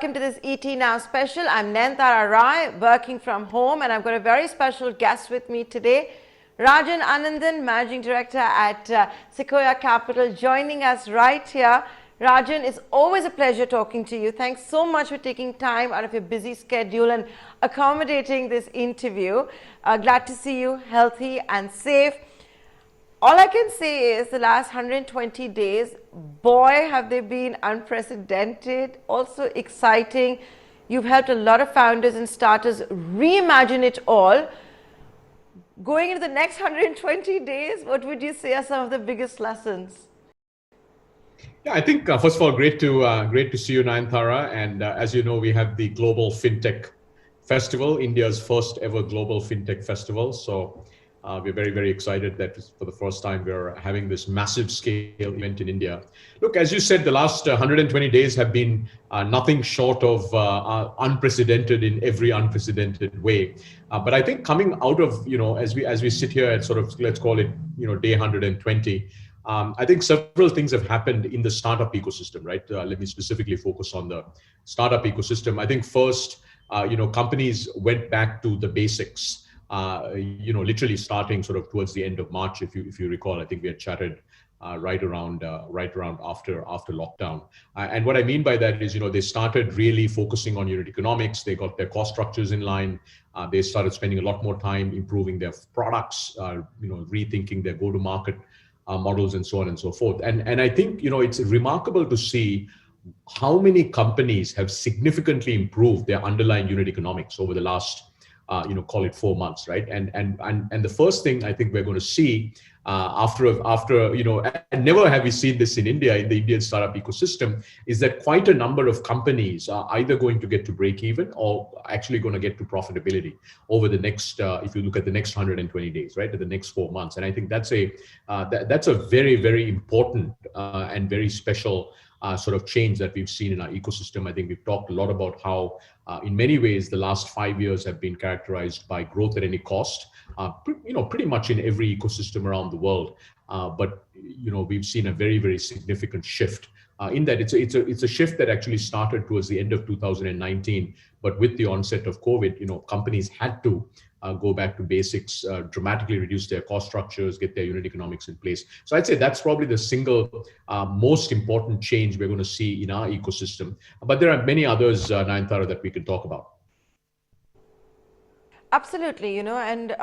welcome to this ET Now special. I'm Nayantara working from home, and I've got a very special guest with me today. Rajan Anandan, Managing Director at Sequoia Capital, joining us right here. Rajan, it's always a pleasure talking to you. Thanks so much for taking time out of your busy schedule and accommodating this interview. Glad to see you healthy and safe. All I can say is the last 120 days, boy, have they been unprecedented, also exciting. You've helped a lot of founders and starters reimagine it all. Going into the next 120 days, what would you say are some of the biggest lessons? Yeah, I think first of all, great to see you, Nayantara. And as you know, we have the Global FinTech Festival, India's first ever Global FinTech Festival. So we're very, very excited that for the first time we're having this massive scale event in India. Look, as you said, the last 120 days have been nothing short of unprecedented in every unprecedented way. But I think coming out of, as we sit here at sort of, let's call it, day 120, I think several things have happened in the startup ecosystem, right? Let me specifically focus on the startup ecosystem. I think first, companies went back to the basics. Literally starting sort of towards the end of March, if you recall. I think we had chatted right around after lockdown. And what I mean by that is, they started really focusing on unit economics. They got their cost structures in line. They started spending a lot more time improving their products, rethinking their go-to-market models and so on and so forth. And I think, it's remarkable to see how many companies have significantly improved their underlying unit economics over the last call it 4 months, right? And the first thing I think we're going to see after and never have we seen this in India, in the Indian startup ecosystem, is that quite a number of companies are either going to get to break even or actually going to get to profitability over the next, if you look at the next 120 days, right, to the next 4 months. And I think that's a very, very important and very special sort of change that we've seen in our ecosystem. I think we've talked a lot about how, in many ways, the last 5 years have been characterized by growth at any cost, pretty much in every ecosystem around the world. But we've seen a very, very significant shift in that. It's a shift that actually started towards the end of 2019, but with the onset of COVID, companies had to go back to basics, dramatically reduce their cost structures, get their unit economics in place. So I'd say that's probably the single most important change we're going to see in our ecosystem. But there are many others, Nayantara, that we can talk about. Absolutely, and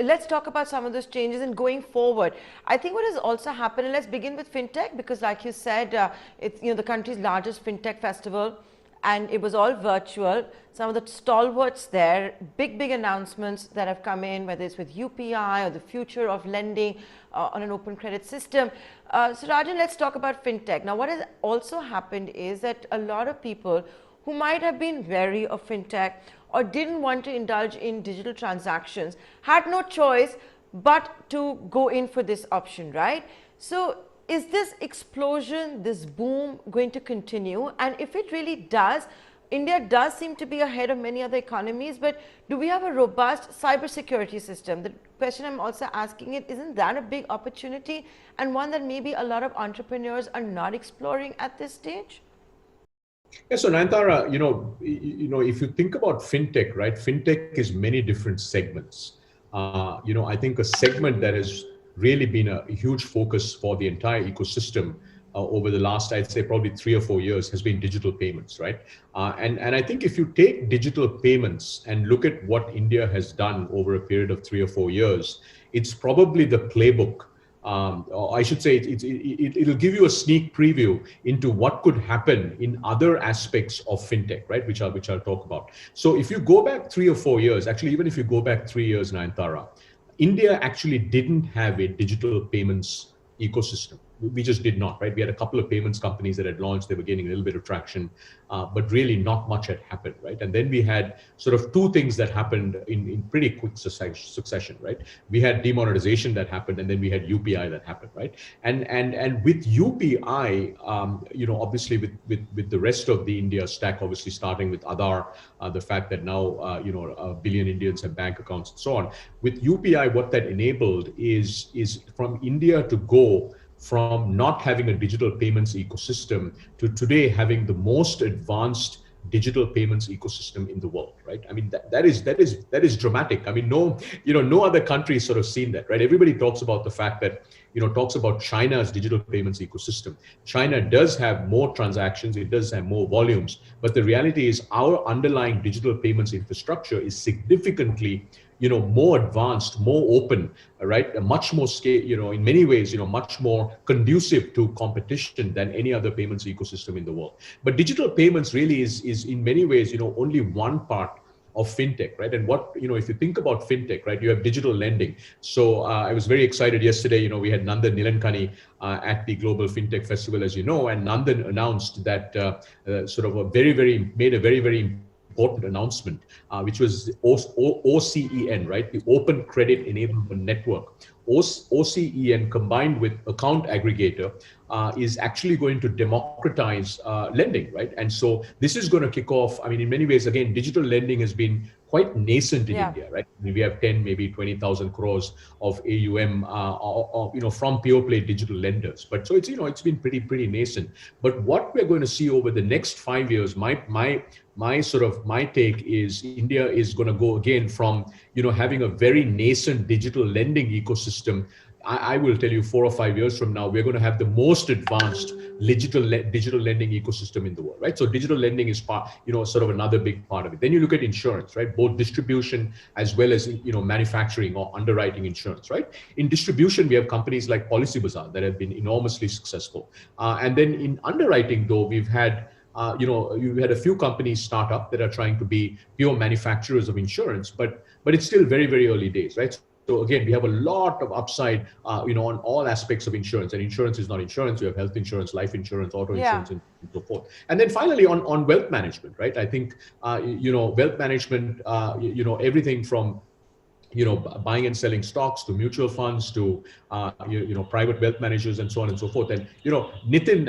let's talk about some of those changes and going forward. I think what has also happened, and let's begin with fintech, because like you said, it's the country's largest fintech festival, and it was all virtual. Some of the stalwarts there, big announcements that have come in, whether it's with UPI or the future of lending on an open credit system. So Rajan, let's talk about fintech. Now, what has also happened is that a lot of people who might have been wary of fintech or didn't want to indulge in digital transactions had no choice but to go in for this option, right? So is this explosion, this boom going to continue? And if it really does, India does seem to be ahead of many other economies, but do we have a robust cybersecurity system? The question I'm also asking isn't that a big opportunity and one that maybe a lot of entrepreneurs are not exploring at this stage? Yeah, so Nayantara, if you think about fintech, right? Fintech is many different segments. I think a segment that has really been a huge focus for the entire ecosystem over the last, I'd say, probably 3 or 4 years has been digital payments, right? And I think if you take digital payments and look at what India has done over a period of 3 or 4 years, it's probably the playbook. Or I should say, it'll give you a sneak preview into what could happen in other aspects of fintech, right? Which I'll talk about. So if you go back 3 or 4 years, actually, even if you go back 3 years, Nayantara, India actually didn't have a digital payments ecosystem. We just did not, right? We had a couple of payments companies that had launched, they were gaining a little bit of traction, but really not much had happened, right? And then we had sort of two things that happened in pretty quick succession, right? We had demonetization that happened, and then we had UPI that happened, right? And with UPI, obviously with the rest of the India stack, obviously starting with Aadhaar, the fact that now, a billion Indians have bank accounts and so on. With UPI, what that enabled is from India to go from not having a digital payments ecosystem to today having the most advanced digital payments ecosystem in the world, right? I mean, that is dramatic. I mean, no other country sort of seen that, right? Everybody talks about the fact that, talks about China's digital payments ecosystem. China does have more transactions, it does have more volumes, but the reality is our underlying digital payments infrastructure is significantly more advanced, more open, right? A much more scale, in many ways, much more conducive to competition than any other payments ecosystem in the world. But digital payments really is in many ways, only one part of fintech, right? And what, if you think about fintech, right, you have digital lending. So I was very excited yesterday, we had Nandan Nilekani at the Global Fintech Festival, as you know, and Nandan announced that sort of made a very, very important announcement, which was OCEN, right? The Open Credit Enablement Network. OCEN combined with account aggregator is actually going to democratize lending, right? And so this is going to kick off. I mean, in many ways, again, digital lending has been quite nascent in India, right? I mean, we have 10, maybe 20,000 crores of AUM, from pure play digital lenders. But so it's been pretty nascent. But what we're going to see over the next 5 years, my take is India is going to go again from, having a very nascent digital lending ecosystem. I will tell you 4 or 5 years from now, we're going to have the most advanced digital lending ecosystem in the world, right? So digital lending is sort of another big part of it. Then you look at insurance, right? Both distribution as well as, manufacturing or underwriting insurance, right? In distribution, we have companies like Policybazaar that have been enormously successful. And then in underwriting, though, we've had you had a few companies start up that are trying to be pure manufacturers of insurance, but it's still very, very early days, right? So again, we have a lot of upside, on all aspects of insurance. And insurance is not insurance. We have health insurance, life insurance, auto insurance, and so forth. And then finally, on wealth management, right? I think, wealth management, everything from buying and selling stocks to mutual funds to private wealth managers and so on and so forth. And Nitin,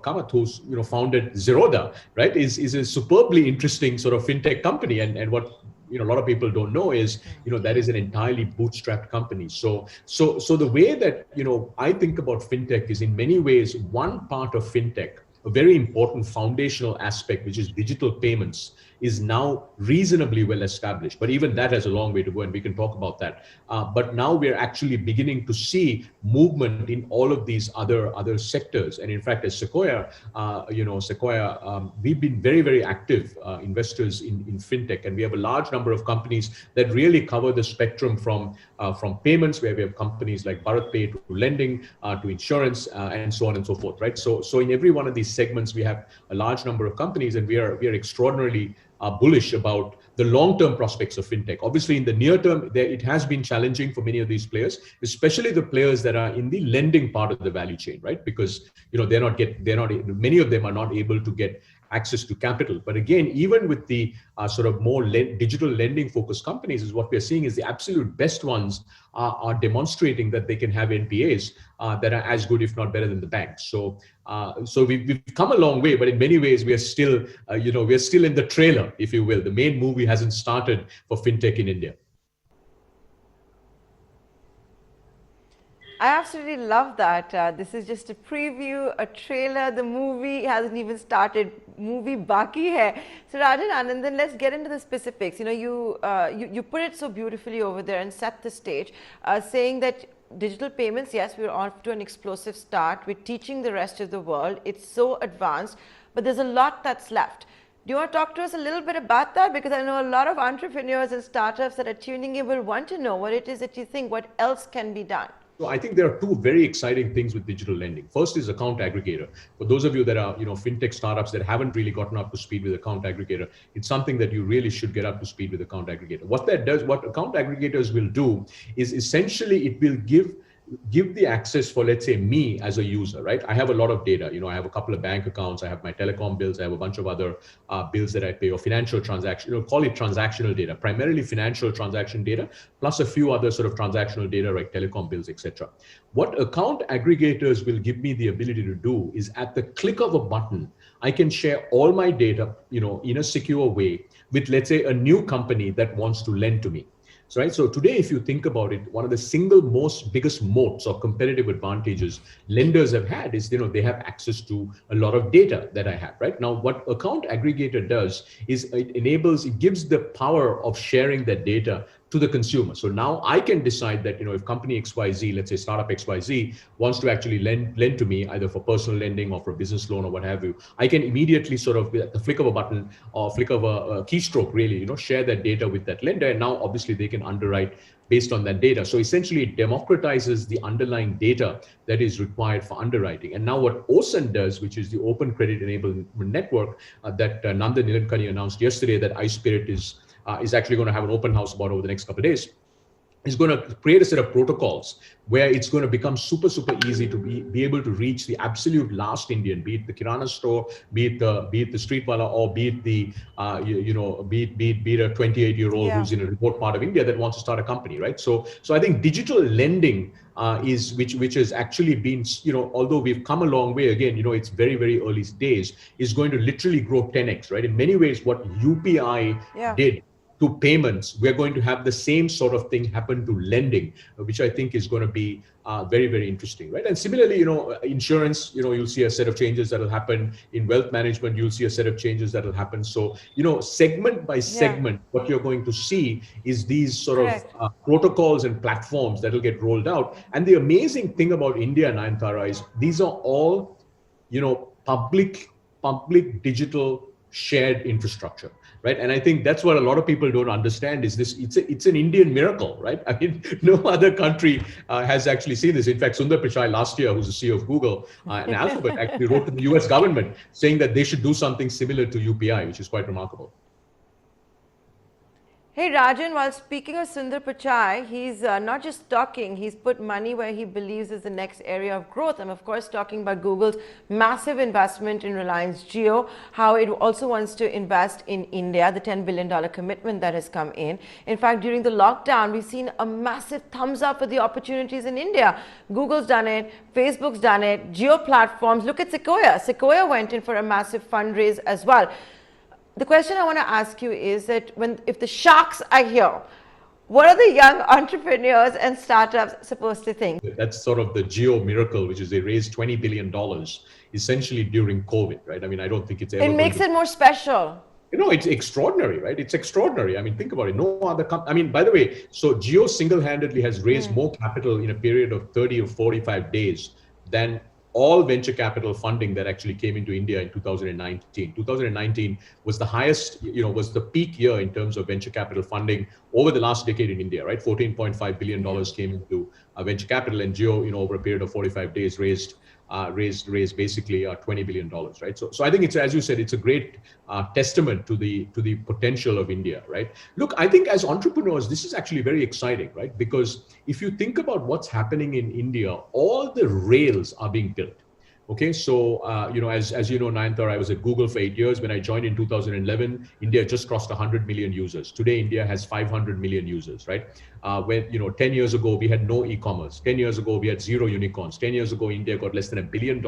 Kamath, who's founded Zerodha, right, is a superbly interesting sort of fintech company. And what a lot of people don't know is that is an entirely bootstrapped company. So the way that I think about fintech is in many ways one part of fintech, a very important foundational aspect, which is digital payments, is now reasonably well established. But even that has a long way to go, and we can talk about that. But now we're actually beginning to see movement in all of these other sectors. And in fact, as Sequoia, we've been very, very active investors in fintech, and we have a large number of companies that really cover the spectrum from payments, where we have companies like Bharat Pay, to lending, to insurance, and so on and so forth, right? So in every one of these segments, we have a large number of companies, and we are extraordinarily bullish about the long-term prospects of fintech. Obviously, in the near term, it has been challenging for many of these players, especially the players that are in the lending part of the value chain, right? Because many of them are not able to get access to capital. But again, even with the sort of more digital lending focused companies, is what we're seeing is the absolute best ones are demonstrating that they can have NPAs that are as good, if not better, than the banks. So we've come a long way, but in many ways we are still, we're still in the trailer, if you will. The main movie hasn't started for fintech in India. I absolutely love that. This is just a preview, a trailer. The movie hasn't even started. Movie baki hai. So Rajan Anandan, let's get into the specifics. You put it so beautifully over there and set the stage, saying that digital payments, yes, we're off to an explosive start. We're teaching the rest of the world. It's so advanced, but there's a lot that's left. Do you want to talk to us a little bit about that? Because I know a lot of entrepreneurs and startups that are tuning in will want to know what it is that you think, what else can be done. So I think there are two very exciting things with digital lending. First is account aggregator. For those of you that are, fintech startups that haven't really gotten up to speed with account aggregator, it's something that you really should get up to speed with account aggregator. What account aggregators will do is essentially it will give the access for, let's say, me as a user, right? I have a lot of data. I have a couple of bank accounts. I have my telecom bills. I have a bunch of other bills that I pay, or financial transaction, call it transactional data, primarily financial transaction data, plus a few other sort of transactional data like telecom bills, etc. What account aggregators will give me the ability to do is at the click of a button, I can share all my data, in a secure way with, let's say, a new company that wants to lend to me. So, right. So today, if you think about it, one of the single most biggest moats or competitive advantages lenders have had is, they have access to a lot of data that I have, right? Now, what account aggregator does is it gives the power of sharing that data to the consumer. So now I can decide that, if company XYZ, let's say startup XYZ, wants to actually lend to me either for personal lending or for business loan or what have you, I can immediately sort of, at the flick of a button or flick of a keystroke, really, share that data with that lender. And now obviously they can underwrite based on that data. So essentially it democratizes the underlying data that is required for underwriting. And now what OCEN does, which is the Open Credit Enablement Network that Nandan Nilekani announced yesterday, that iSpirit is actually going to have an open house about over the next couple of days, is going to create a set of protocols where it's going to become super easy to be able to reach the absolute last Indian, be it the kirana store, be it the street wala, or be it the be it a 28-year-old who's in a remote part of India that wants to start a company, right? So I think digital lending is which has actually been, although we've come a long way, again, it's very early days, is going to literally grow 10x, right? In many ways, what UPI did to payments, we're going to have the same sort of thing happen to lending, which I think is going to be very interesting, right? And similarly, insurance, you'll see a set of changes that will happen. In wealth management, you'll see a set of changes that will happen. So, segment by segment, what you're going to see is these sort of protocols and platforms that will get rolled out. And the amazing thing about India, Nayantara, is these are all, public digital shared infrastructure. Right. And I think that's what a lot of people don't understand is this. It's an Indian miracle, right? I mean, no other country has actually seen this. In fact, Sundar Pichai last year, who's the CEO of Google and Alphabet, actually wrote to the US government saying that they should do something similar to UPI, which is quite remarkable. Hey Rajan, while speaking of Sundar Pichai, he's not just talking, he's put money where he believes is the next area of growth. I'm of course talking about Google's massive investment in Reliance Jio, how it also wants to invest in India, the $10 billion commitment that has come in. In fact, during the lockdown, we've seen a massive thumbs up for the opportunities in India. Google's done it, Facebook's done it, Jio platforms. Look at Sequoia. Sequoia went in for a massive fundraise as well. The question I want to ask you is that if the sharks are here, what are the young entrepreneurs and startups supposed to think? That's sort of the Jio miracle, which is they raised $20 billion essentially during COVID, right? I mean, I don't think it's ever. It makes it more special. It's extraordinary, right? It's extraordinary. I mean, think about it. No other company. I mean, by the way, so Jio single-handedly has raised more capital in a period of 30 or 45 days than all venture capital funding that actually came into India in 2019. 2019 was the highest, was the peak year in terms of venture capital funding over the last decade in India, right? $14.5 billion came into venture capital, and Jio, over a period of 45 days raised basically $20 billion, right? So I think it's, as you said, it's a great testament to the potential of India, right? Look, I think as entrepreneurs, this is actually very exciting, right? Because if you think about what's happening in India, all the rails are being built. Okay, so as you know, Nayantara, I was at Google for 8 years. When I joined in 2011, India just crossed 100 million users. Today, India has 500 million users, right? When 10 years ago we had no e-commerce. 10 years ago we had 0 unicorns. 10 years ago, India got less than $1 billion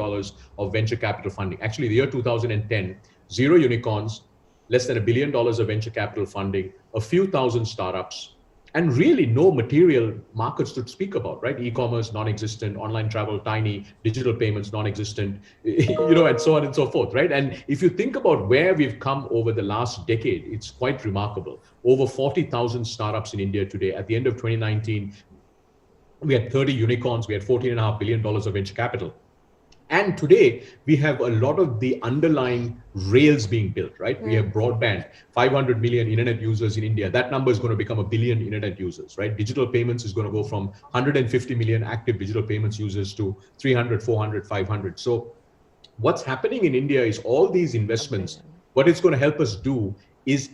of venture capital funding. Actually, the year 2010, 0 unicorns, less than $1 billion of venture capital funding, a few thousand startups, and really no material markets to speak about, right? E-commerce, non-existent, online travel, tiny, digital payments, non-existent, and so on and so forth, right? And if you think about where we've come over the last decade, it's quite remarkable. Over 40,000 startups in India today. At the end of 2019, we had 30 unicorns, we had $14.5 billion of venture capital. And today, we have a lot of the underlying rails being built, right? We have broadband, 500 million internet users in India. That number is going to become 1 billion internet users, right? Digital payments is going to go from 150 million active digital payments users to 300, 400, 500. So what's happening in India is all these investments, what it's going to help us do is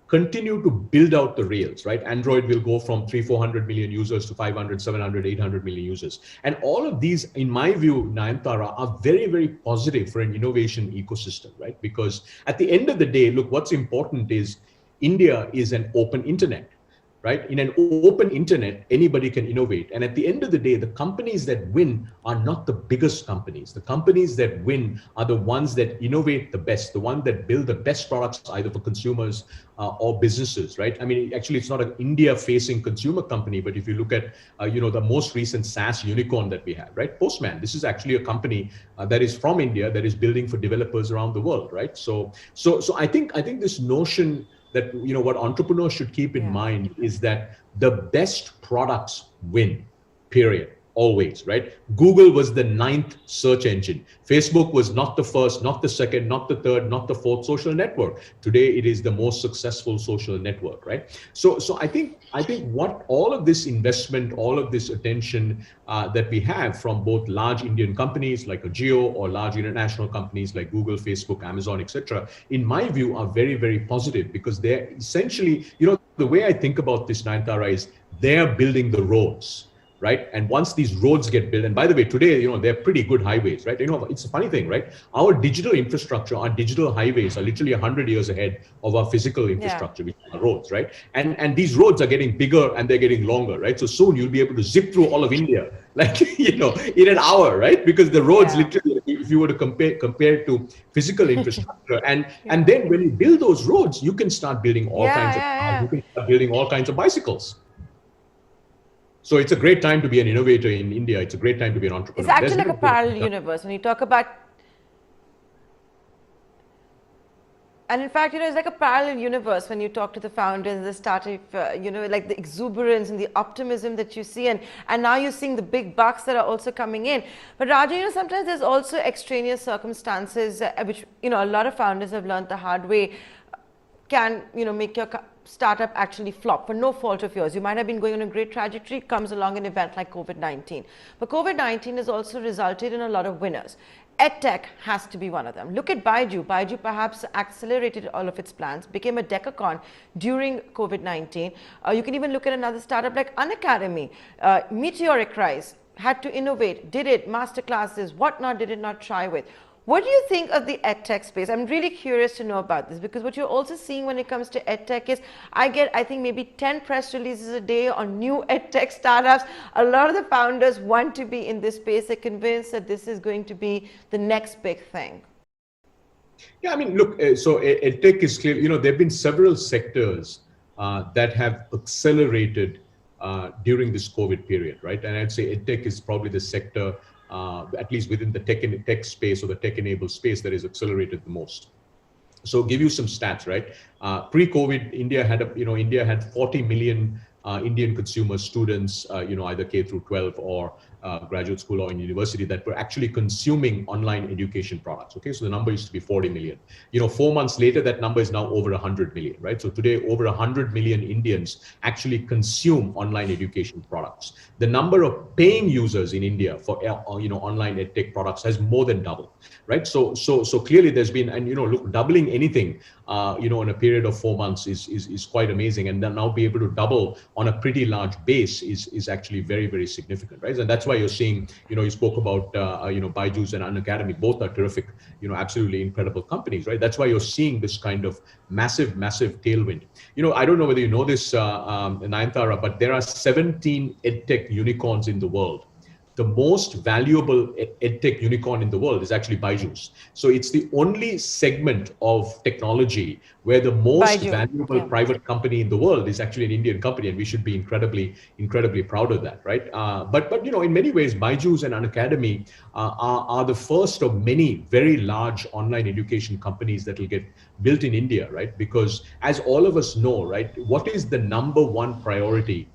continue to build out the rails, right? Android will go from 300-400 million users to 500, 700, 800 million users. And all of these, in my view, Nayantara, are very positive for an innovation ecosystem, right? Because at the end of the day, look, what's important is India is an open internet. right? In an open internet, anybody can innovate. And at the end of the day, the companies that win are not the biggest companies. The companies that win are the ones that innovate the best, the ones that build the best products, either for consumers or businesses, right? I mean, actually, it's not an India-facing consumer company, but if you look at, the most recent SaaS unicorn that we have, right? Postman, this is actually a company that is from India that is building for developers around the world, right? So I think this notion that what entrepreneurs should keep in mind is that the best products win, period, always, right? Google was the 9th search engine. Facebook was not the first, not the second, not the third, not the fourth social network. Today it is the most successful social network, right? So I think what all of this investment, all of this attention that we have from both large Indian companies like a Jio or large international companies like Google, Facebook, Amazon, etc., in my view, are very, very positive, because they're essentially, the way I think about this, Nayantara, is they're building the roads, right? And once these roads get built, and by the way, today, they're pretty good highways, right? It's a funny thing, right? Our digital infrastructure, our digital highways are literally 100 years ahead of our physical infrastructure, which are roads, right? And these roads are getting bigger and they're getting longer, right? So soon you'll be able to zip through all of India, like, in an hour, right? Because the roads literally, if you were to compare to physical infrastructure, and then when you build those roads, you can start building all kinds of cars, you can start building all kinds of bicycles. So it's a great time to be an innovator in India. It's a great time to be an entrepreneur. It's actually like a parallel universe when you talk about, and in fact, it's like a parallel universe when you talk to the founders and the startup, like the exuberance and the optimism that you see, and now you're seeing the big bucks that are also coming in. But Rajan, sometimes there's also extraneous circumstances, which, a lot of founders have learned the hard way, can, make your startup actually flop for no fault of yours. You might have been going on a great trajectory, comes along an event like COVID-19. But COVID-19 has also resulted in a lot of winners. Edtech has to be one of them. Look at Byju. Byju perhaps accelerated all of its plans, became a decacorn during COVID-19. You can even look at another startup like Unacademy, meteoric rise, had to innovate, did it, masterclasses, whatnot did it not try with. What do you think of the edtech space? I'm really curious to know about this, because what you're also seeing when it comes to edtech is I think maybe 10 press releases a day on new edtech startups. A lot of the founders want to be in this space. They're convinced that this is going to be the next big thing. Yeah, I mean, look, so edtech is clear. There have been several sectors that have accelerated during this COVID period, right? And I'd say edtech is probably the sector, at least within the tech space or the tech-enabled space, that is accelerated the most. So give you some stats, right? Pre-COVID, India had 40 million Indian consumer students, either K through 12 or graduate school or in university, that were actually consuming online education products. Okay, so the number used to be 40 million. 4 months later, that number is now over 100 million, right? So today, over 100 million Indians actually consume online education products. The number of paying users in India for online edtech products has more than doubled, right? So clearly there's been, and look, doubling anything in a period of 4 months is quite amazing, and then now be able to double on a pretty large base is actually very, very significant, right? And that's why you're seeing, you spoke about Byju's and Unacademy, both are terrific, absolutely incredible companies, right? That's why you're seeing this kind of massive tailwind. I don't know whether you know this, Nayantara, but there are 17 edtech unicorns in the world. The most valuable edtech unicorn in the world is actually Byju's. So it's the only segment of technology where the most valuable private company in the world is actually an Indian company, and we should be incredibly proud of that, right? But in many ways, Byju's and Unacademy are the first of many very large online education companies that will get built in India, right? Because as all of us know, right, what is the number one priority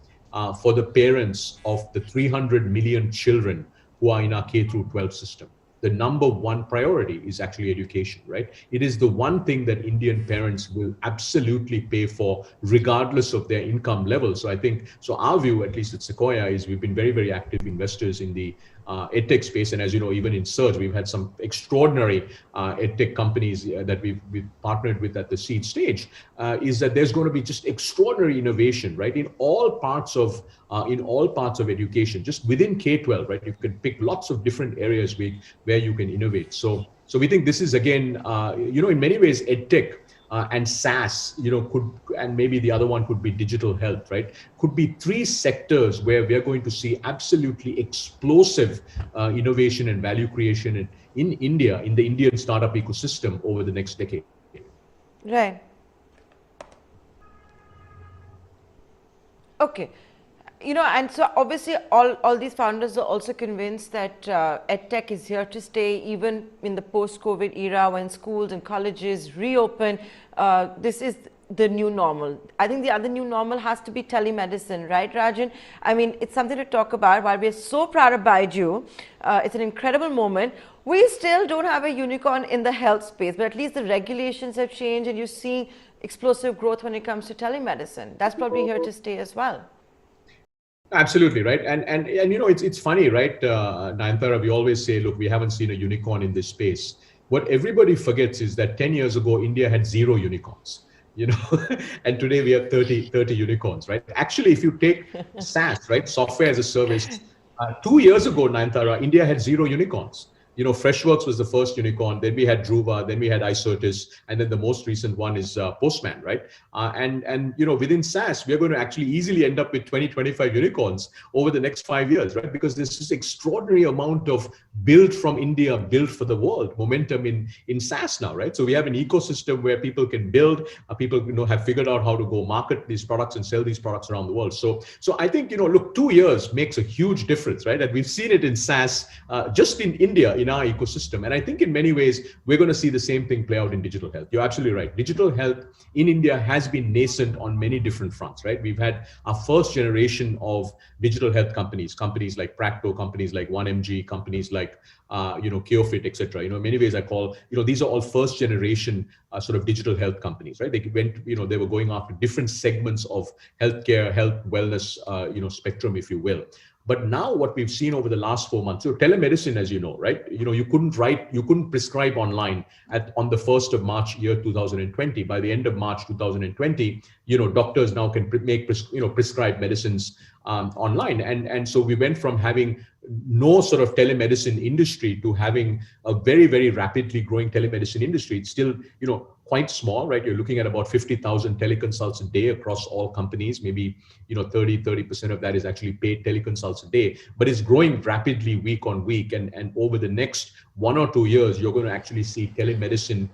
for the parents of the 300 million children who are in our K through 12 system? The number one priority is actually education, right? It is the one thing that Indian parents will absolutely pay for regardless of their income level. So I think, our view, at least at Sequoia, is we've been very, very active investors in the edtech space. And as you know, even in Surge, we've had some extraordinary edtech companies that we've partnered with at the seed stage, is that there's going to be just extraordinary innovation, right? In all parts of education, just within K-12, right? You can pick lots of different areas where you can innovate. So we think this is, again, in many ways, edtech and SaaS, and maybe the other one could be digital health, right? Could be three sectors where we are going to see absolutely explosive innovation and value creation in India, in the Indian startup ecosystem over the next decade. Right. Okay. And so obviously all these founders are also convinced that EdTech is here to stay even in the post-COVID era when schools and colleges reopen. This is the new normal. I think the other new normal has to be telemedicine, right, Rajan? I mean, it's something to talk about. While we're so proud of Baiju, it's an incredible moment. We still don't have a unicorn in the health space, but at least the regulations have changed and you're seeing explosive growth when it comes to telemedicine. That's probably here to stay as well. Absolutely, right. And it's funny, right, Nayantara, we always say, look, we haven't seen a unicorn in this space. What everybody forgets is that 10 years ago, India had 0 unicorns, and today we have 30 unicorns, right? Actually, if you take SaaS, right, software as a service, 2 years ago, Nayantara, India had 0 unicorns. Freshworks was the first unicorn. Then we had Druva. Then we had Icertis, and then the most recent one is Postman, right? And within SaaS, we are going to actually easily end up with 20, 25 unicorns over the next 5 years, right? Because there's this extraordinary amount of built from India, built for the world momentum in SaaS now, right? So we have an ecosystem where people can build. People have figured out how to go market these products and sell these products around the world. So I think look, 2 years makes a huge difference, right? And we've seen it in SaaS, just in India, in our ecosystem. And I think in many ways, we're going to see the same thing play out in digital health. You're absolutely right. Digital health in India has been nascent on many different fronts, right? We've had our first generation of digital health companies like Practo, companies like 1MG, companies like, Keofit, etc. In many ways I call, these are all first generation sort of digital health companies, right? They went, they were going after different segments of healthcare, health, wellness, spectrum, if you will. But now what we've seen over the last 4 months, so telemedicine, as you know, right? You couldn't prescribe online on the 1st of March, year 2020. By the end of March 2020, doctors now can prescribe medicines online. And so we went from having no sort of telemedicine industry to having a very, very rapidly growing telemedicine industry. It's still, quite small, right? You're looking at about 50,000 teleconsults a day across all companies. Maybe, 30% of that is actually paid teleconsults a day, but it's growing rapidly week on week. And over the next 1 or 2 years, you're going to actually see telemedicine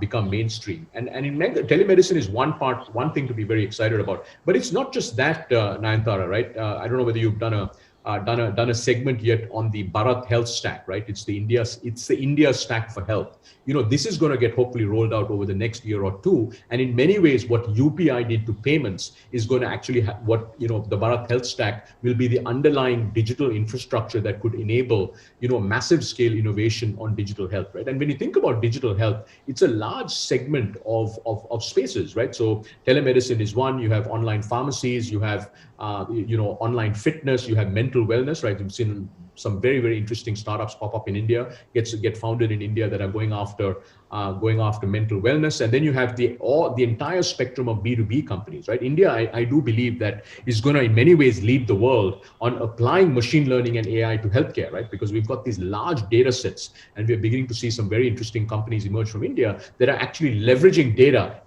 become mainstream. And telemedicine is one thing to be very excited about. But it's not just that, Nayantara, right? I don't know whether you've done a segment yet on the Bharat health stack, right? It's the India stack for health. This is going to get hopefully rolled out over the next year or two. And in many ways, what UPI did to payments is going to actually the Bharat health stack will be the underlying digital infrastructure that could enable, massive scale innovation on digital health, right? And when you think about digital health, it's a large segment of spaces, right? So telemedicine is one. You have online pharmacies, you have online fitness, you have mental wellness, right? We've seen some very, very interesting startups pop up in India, get founded in India that are going after mental wellness. And then you have the entire spectrum of B2B companies, right? India, I do believe that is going to in many ways lead the world on applying machine learning and AI to healthcare, right? Because we've got these large data sets and we're beginning to see some very interesting companies emerge from India that are actually leveraging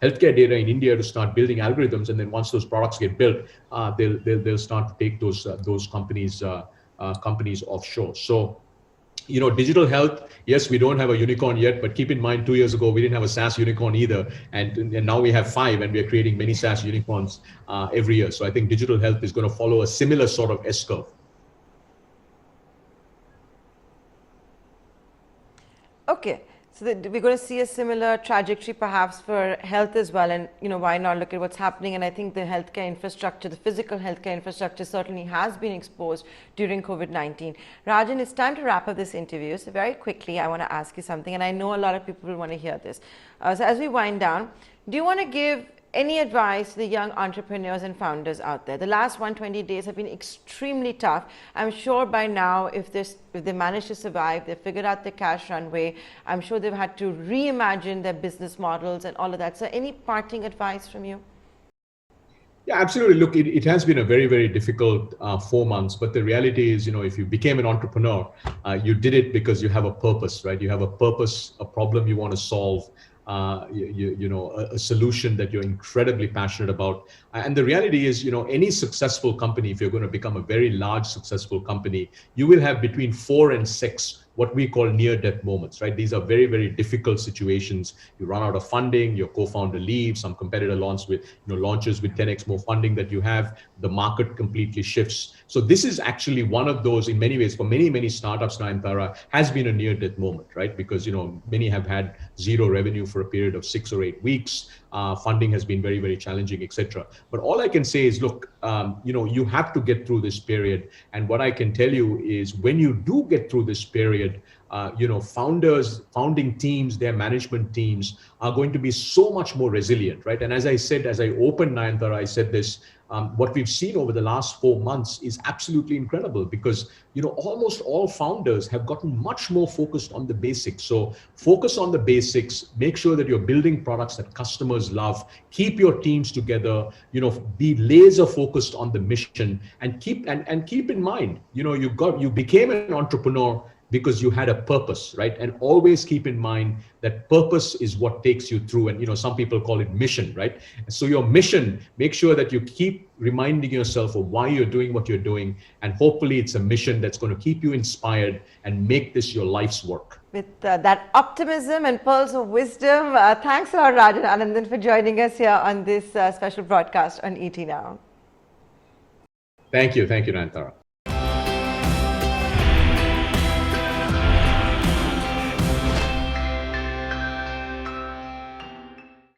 healthcare data in India to start building algorithms. And then once those products get built, they'll start to take those companies offshore. So, digital health, yes, we don't have a unicorn yet, but keep in mind 2 years ago, we didn't have a SaaS unicorn either. And now we have 5 and we are creating many SaaS unicorns every year. So I think digital health is going to follow a similar sort of S-curve. Okay. So we're going to see a similar trajectory perhaps for health as well. And, why not look at what's happening? And I think the healthcare infrastructure, the physical healthcare infrastructure certainly has been exposed during COVID-19. Rajan, it's time to wrap up this interview. So very quickly, I want to ask you something. And I know a lot of people will want to hear this. So as we wind down, do you want to give any advice to the young entrepreneurs and founders out there? The last 120 days have been extremely tough. I'm sure by now, if they managed to survive, they've figured out the cash runway, I'm sure they've had to reimagine their business models and all of that. So any parting advice from you? Yeah, absolutely. Look, it has been a very, very difficult 4 months, but the reality is, if you became an entrepreneur, you did it because you have a purpose, right? You have a purpose, a problem you want to solve. a solution that you're incredibly passionate about. And the reality is, any successful company, if you're going to become a very large successful company, you will have between 4 and 6 what we call near-death moments, right? These are very, very difficult situations. You run out of funding, your co-founder leaves, some competitor launches with 10x more funding that you have, the market completely shifts. So this is actually one of those, in many ways, for many, many startups, Nayantara, has been a near-death moment, right? Because, many have had zero revenue for a period of 6 or 8 weeks. Funding has been very, very challenging, etc. But all I can say is, look, you have to get through this period. And what I can tell you is when you do get through this period, founders, founding teams, their management teams are going to be so much more resilient, right? And as I said, as I opened Nayantara, I said this, what we've seen over the last 4 months is absolutely incredible because, almost all founders have gotten much more focused on the basics. So focus on the basics, make sure that you're building products that customers love, keep your teams together, be laser focused on the mission and keep in mind, you became an entrepreneur because you had a purpose, right? And always keep in mind that purpose is what takes you through. And, some people call it mission, right? So your mission, make sure that you keep reminding yourself of why you're doing what you're doing. And hopefully it's a mission that's going to keep you inspired and make this your life's work. With that optimism and pearls of wisdom, thanks a lot, Rajan Anandan, for joining us here on this special broadcast on ET Now. Thank you, Nayantara.